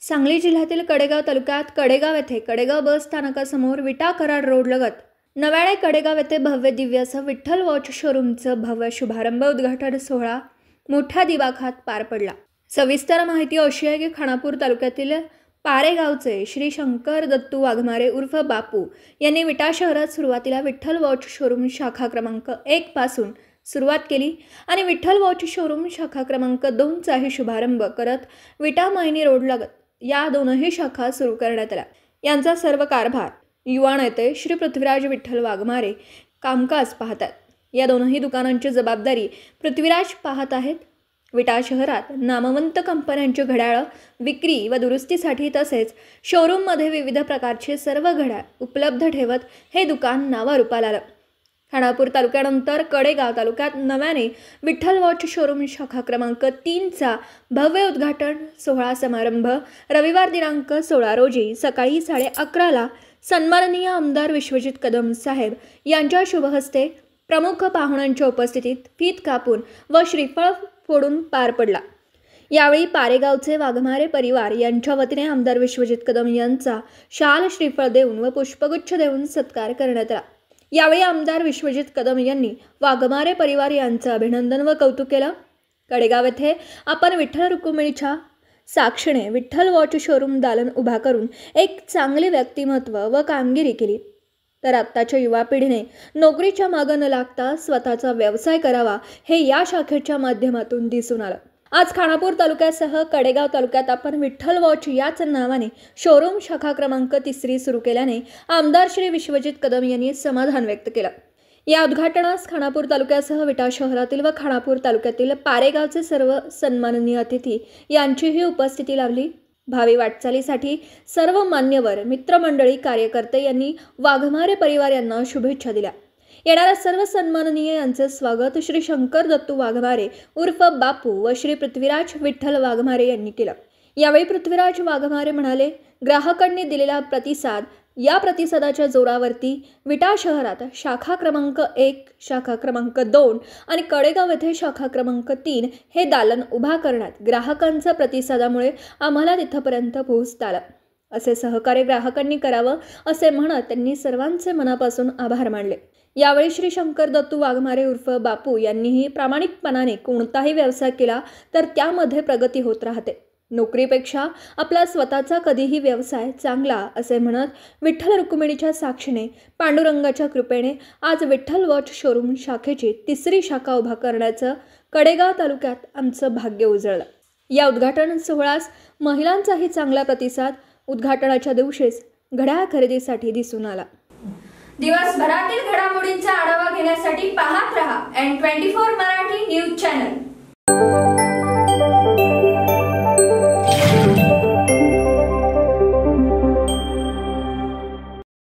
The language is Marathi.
सांगली जिल्ह्यातील कडेगाव तालुक्यात कडेगाव येथे कडेगाव बस स्थानकासमोर विटा कराड रोड लगत नव्याने कडेगाव येथे भव्य दिव्य असं विठ्ठल वॉच शोरूमचं भव्य शुभारंभ उद्घाटन सोहळा मोठ्या दिमाखात पार पडला। सविस्तर माहिती अशी आहे की खानापूर तालुक्यातील पारेगावचे श्री शंकर दत्तू वाघमारे उर्फ बापू यांनी विटा शहरात सुरुवातीला विठ्ठल वॉच शोरूम शाखा क्रमांक 1 पासून सुरुवात केली आणि विठ्ठल वॉच शोरूम शाखा क्रमांक 2 चाही शुभारंभ करत विटा मायनी रोड लगत या दोनही शाखा सुरू करण्यात आल्या। यांचा सर्व कारभार युवा नेते श्री पृथ्वीराज विठ्ठल वाघमारे कामकाज पाहतात। या दोनही दुकानांची जबाबदारी पृथ्वीराज पाहत आहेत। विटा शहरात नामवंत कंपन्यांची घड्याळं विक्री व दुरुस्तीसाठी तसेच शोरूममध्ये विविध प्रकारचे सर्व घड्याळ उपलब्ध ठेवत हे दुकान नावारूपाला आलं। खानापूर तालुक्यानंतर कडेगाव तालुक्यात नव्याने विठ्ठल वॉच शोरूम शाखा क्रमांक 3 चा भव्य उद्घाटन सोहळा समारंभ रविवार दिनांक 16 रोजी सकाळी 11:30 ला सन्माननीय आमदार विश्वजित कदम साहेब यांच्या शुभ हस्ते प्रमुख पाहुण्यांच्या उपस्थितीत फीत कापून व श्रीफळ फोडून पार पडला। यावेळी पारेगावचे वाघमारे परिवार यांच्या वतीने आमदार विश्वजित कदम यांचा शाल श्रीफळ देऊन व पुष्पगुच्छ देऊन सत्कार करण्यात आला। यावेळी आमदार विश्वजित कदम यांनी वाघमारे परिवार यांचं अभिनंदन व कौतुक केलं। कडेगाव येथे आपण विठ्ठल रुक्मिणीच्या साक्षीने विठ्ठल वॉच शोरूम दालन उभा करून एक चांगले व्यक्तिमत्व व कामगिरी केली, तर आत्ताच्या युवा पिढीने नोकरीच्या मागे न लागता स्वतःचा व्यवसाय करावा हे या शाखेच्या माध्यमातून दिसून आलं। आज खानापूर तालुक्यासह कडेगाव तालुक्यात आपण विठ्ठल वॉच याच नावाने शोरूम शाखा क्रमांक 3 सुरू केल्याने आमदार श्री विश्वजित कदम यांनी समाधान व्यक्त केलं। या उद्घाटनास खानापूर तालुक्यासह विटा शहरातील व खानापूर तालुक्यातील पारेगावचे सर्व सन्माननीय अतिथी यांचीही उपस्थिती लाभली। भावी वाटचालीसाठी सर्व मान्यवर मित्रमंडळी कार्यकर्ते यांनी वाघमारे परिवार यांना शुभेच्छा दिल्या। येणाऱ्या सर्व सन्माननीय यांचे स्वागत श्री शंकर दत्तू वाघमारे उर्फ बापू व श्री पृथ्वीराज विठ्ठल वाघमारे यांनी केलं। यावेळी पृथ्वीराज वाघमारे म्हणाले, ग्राहकांनी दिलेला प्रतिसाद या प्रतिसादाच्या जोरावरती विटा शहरात शाखा क्रमांक 1, शाखा क्रमांक 2 आणि कडेगाव येथे शाखा क्रमांक 3 हे दालन उभा करण्यात ग्राहकांच्या प्रतिसादामुळे आम्हाला तिथपर्यंत पोहोचता आलं। असे सहकार्य ग्राहकांनी करावं असे म्हणत त्यांनी सर्वांचे मनापासून आभार मानले। यावेळी श्री शंकर दत्तू वाघमारे उर्फ बापू यांनीही प्रामाणिकपणाने कोणताही व्यवसाय केला तर त्यामध्ये प्रगती होत राहते, नोकरीपेक्षा आपला स्वतःचा कधीही व्यवसाय चांगला असे म्हणत विठ्ठल रुक्मिणीच्या साक्षीने पांडुरंगाच्या कृपेने आज विठ्ठल वॉच शोरूम शाखेची 3री शाखा उभा करण्याचं कडेगाव तालुक्यात आमचं भाग्य उजळलं। या उद्घाटन सोहळ्यास महिलांचाही चांगला प्रतिसाद उद्घाटनाच्या दिवशीच घड्याळ खरेदीसाठी दिसून आला। दिवसभरातील घडामोडींचा आढावा घेण्यासाठी पाहत रहा N24 मराठी न्यूज चॅनल।